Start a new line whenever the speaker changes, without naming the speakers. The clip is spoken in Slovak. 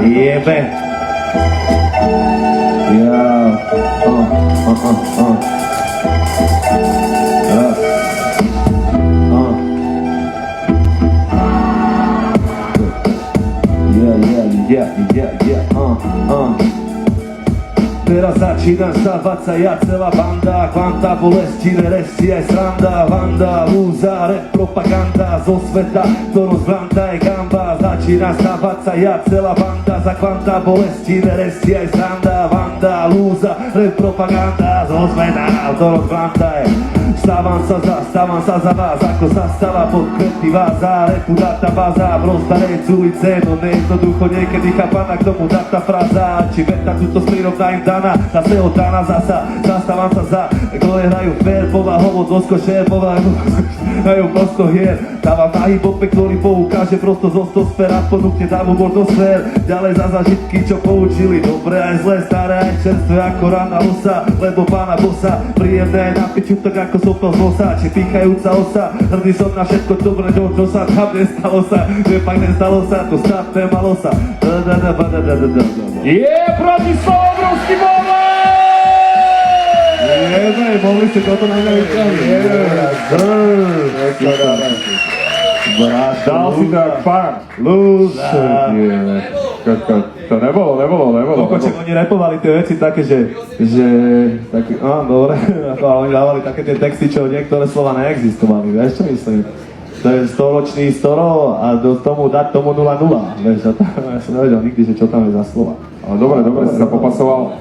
Jebe. Ja. Teraz začínam stávať sa ja, celá banda, kvanta, bolesti, neresti aj sranda, vanda, lúza, rap, propaganda zo sveta, ktorú zvranta je gamba. Začína stávať sa ja, celá banda, za kvanta, bolesti, neresti aj sranda, vanda, lúza, rap, propaganda zo sveta, ktorú zvranta je. Stávam sa za vás, ako sa stáva pod kvety váza, repu databáza, rozdarec ulice, no nejednoducho niekedy chápaná k tomu data fráza, či veta túto prirovná im daná, zase od rána zasa, zastávam sa za, ktoré hrajú fér, povahovo, doskošer, hrajú prosto hier, dávam na hip-hope, ktorý poukáže prosto zo stosfér a ponúkne dávu bordosfér, ďalej za zažitky, čo poučili, dobré aj zlé, staré aj čerstvé ako rána losa, lebo pána bossa, príjemné aj na piču, tak ako sopel z nosa, či pýchajúca osa, hrdý som na všetko dobré, čo sa tam nestalo sa, že pak nestalo sa, to stavte malo sa.
Je proti Slovobrovský moment!
Jebe, mohli ste toto na mňa vyťahnuť.
Dal si to jak pán.
Lúza.
To nebolo.
Kokoček, oni repovali tie veci také, že taký, dobre, ako oni dávali také tie texty, čo niektoré slova neexistovali, vieš čo myslím? To je storočný storo a do tomu dať tomu 0-0, vieš, ja som nevedel nikdy, že čo tam je za slova.
Ale dobre, si sa popasoval.